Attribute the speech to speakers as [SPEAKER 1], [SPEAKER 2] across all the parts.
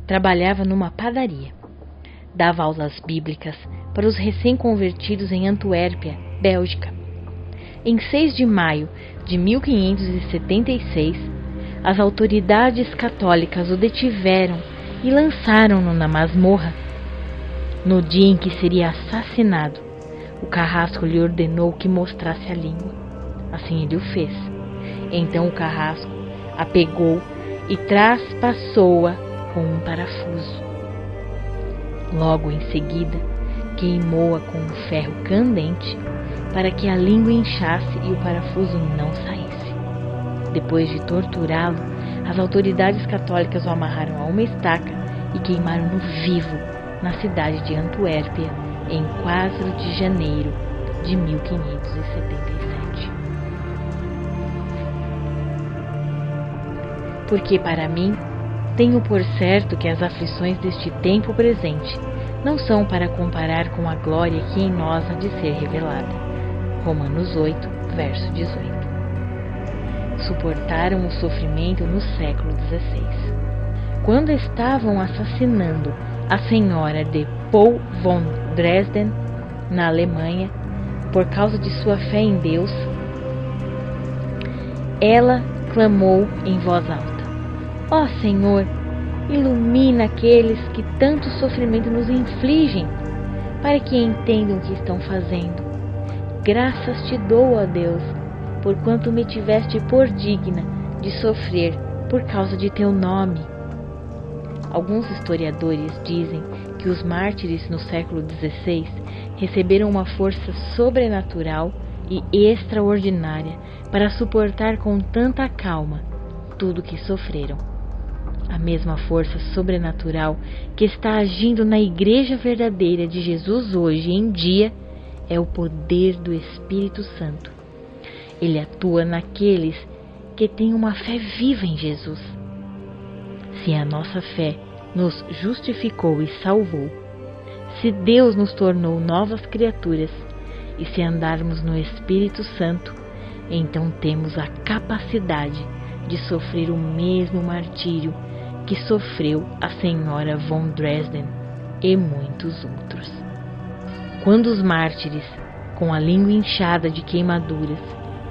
[SPEAKER 1] trabalhava numa padaria. Dava aulas bíblicas para os recém-convertidos em Antuérpia, Bélgica. Em 6 de maio de 1576, as autoridades católicas o detiveram e lançaram-no na masmorra. No dia em que seria assassinado, o carrasco lhe ordenou que mostrasse a língua. Assim ele o fez. Então o carrasco a pegou e traspassou-a com um parafuso. Logo em seguida, queimou-a com um ferro candente para que a língua inchasse e o parafuso não saísse. Depois de torturá-lo, as autoridades católicas o amarraram a uma estaca e queimaram-no vivo na cidade de Antuérpia em 4 de janeiro de 1577. Porque para mim, tenho por certo que as aflições deste tempo presente não são para comparar com a glória que em nós há de ser revelada. Romanos 8, verso 18. Suportaram o sofrimento no século XVI. Quando estavam assassinando a senhora de Paul von Dresden, na Alemanha, por causa de sua fé em Deus, ela clamou em voz alta: Ó Senhor, ilumina aqueles que tanto sofrimento nos infligem, para que entendam o que estão fazendo. Graças te dou, ó Deus, porquanto me tiveste por digna de sofrer por causa de teu nome. Alguns historiadores dizem que os mártires no século XVI receberam uma força sobrenatural e extraordinária para suportar com tanta calma tudo o que sofreram. A mesma força sobrenatural que está agindo na Igreja verdadeira de Jesus hoje em dia é o poder do Espírito Santo. Ele atua naqueles que têm uma fé viva em Jesus. Se a nossa fé nos justificou e salvou, se Deus nos tornou novas criaturas e se andarmos no Espírito Santo, então temos a capacidade de sofrer o mesmo martírio que sofreu a senhora von Dresden e muitos outros. Quando os mártires, com a língua inchada de queimaduras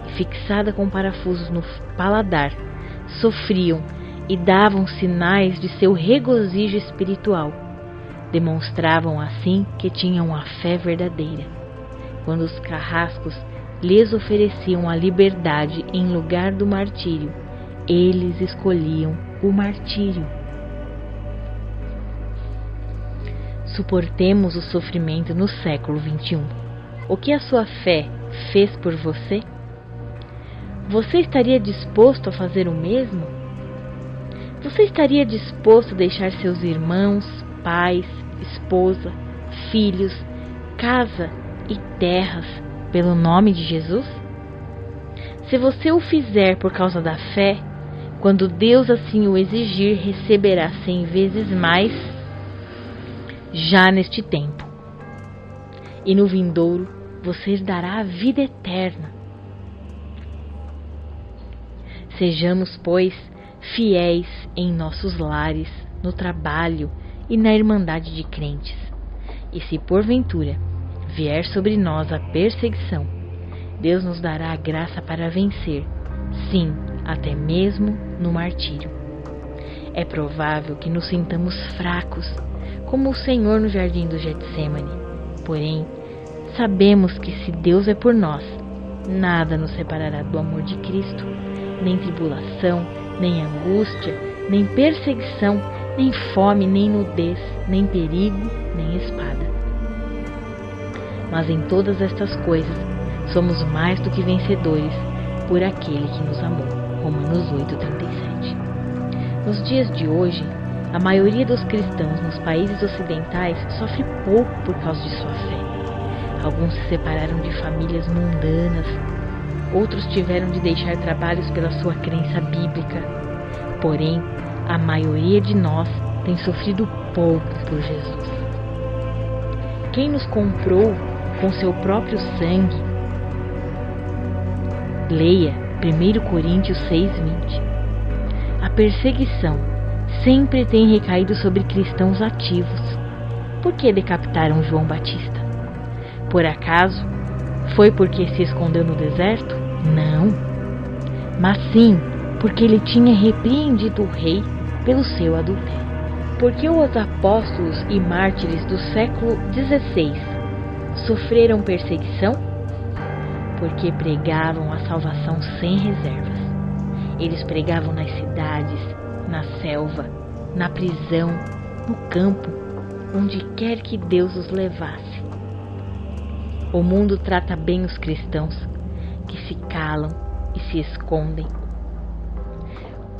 [SPEAKER 1] e fixada com parafusos no paladar, sofriam e davam sinais de seu regozijo espiritual, demonstravam assim que tinham a fé verdadeira. Quando os carrascos lhes ofereciam a liberdade em lugar do martírio, eles escolhiam o martírio. Suportemos o sofrimento no século XXI. O que a sua fé fez por você? Você estaria disposto a fazer o mesmo? Você estaria disposto a deixar seus irmãos, pais, esposa, filhos, casa e terras pelo nome de Jesus? Se você o fizer por causa da fé, quando Deus assim o exigir, receberá 100 vezes mais já neste tempo. E no vindouro você dará a vida eterna. Sejamos, pois, fiéis em nossos lares, no trabalho e na irmandade de crentes. E se porventura vier sobre nós a perseguição, Deus nos dará a graça para vencer, sim, até mesmo no martírio. É provável que nos sintamos fracos, como o Senhor no jardim do Getsêmani. Porém, sabemos que se Deus é por nós, nada nos separará do amor de Cristo, nem tribulação, nem angústia, nem perseguição, nem fome, nem nudez, nem perigo, nem espada. Mas em todas estas coisas somos mais do que vencedores por aquele que nos amou. Romanos 8:37. Nos dias de hoje, a maioria dos cristãos nos países ocidentais sofre pouco por causa de sua fé. Alguns se separaram de famílias mundanas, outros tiveram de deixar trabalhos pela sua crença bíblica. Porém, a maioria de nós tem sofrido pouco por Jesus. Quem nos comprou com seu próprio sangue? Leia 1 Coríntios 6:20. A perseguição, sempre tem recaído sobre cristãos ativos. Por que decapitaram João Batista? Por acaso foi porque se escondeu no deserto? Não, mas sim porque ele tinha repreendido o rei pelo seu adultério. Porque os apóstolos e mártires do século XVI sofreram perseguição? Porque pregavam a salvação sem reservas. Eles pregavam nas cidades, na selva, na prisão, no campo, onde quer que Deus os levasse. O mundo trata bem os cristãos, que se calam e se escondem.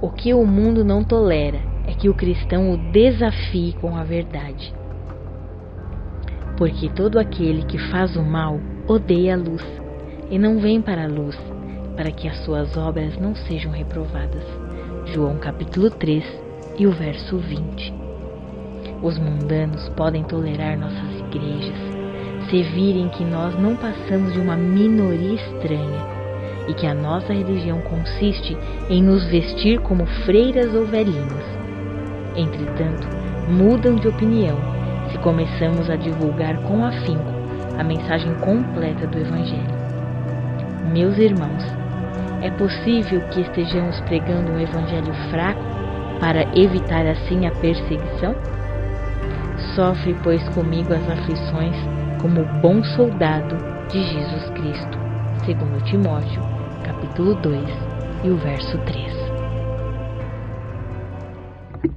[SPEAKER 1] O que o mundo não tolera é que o cristão o desafie com a verdade. Porque todo aquele que faz o mal odeia a luz e não vem para a luz, para que as suas obras não sejam reprovadas. João capítulo 3 e o verso 20. Os mundanos podem tolerar nossas igrejas, se virem que nós não passamos de uma minoria estranha e que a nossa religião consiste em nos vestir como freiras ou velhinhas. Entretanto, mudam de opinião se começamos a divulgar com afinco a mensagem completa do Evangelho. Meus irmãos, é possível que estejamos pregando um Evangelho fraco para evitar assim a perseguição? Sofre, pois, comigo as aflições como bom soldado de Jesus Cristo. 2 Timóteo, capítulo 2 e o verso 3.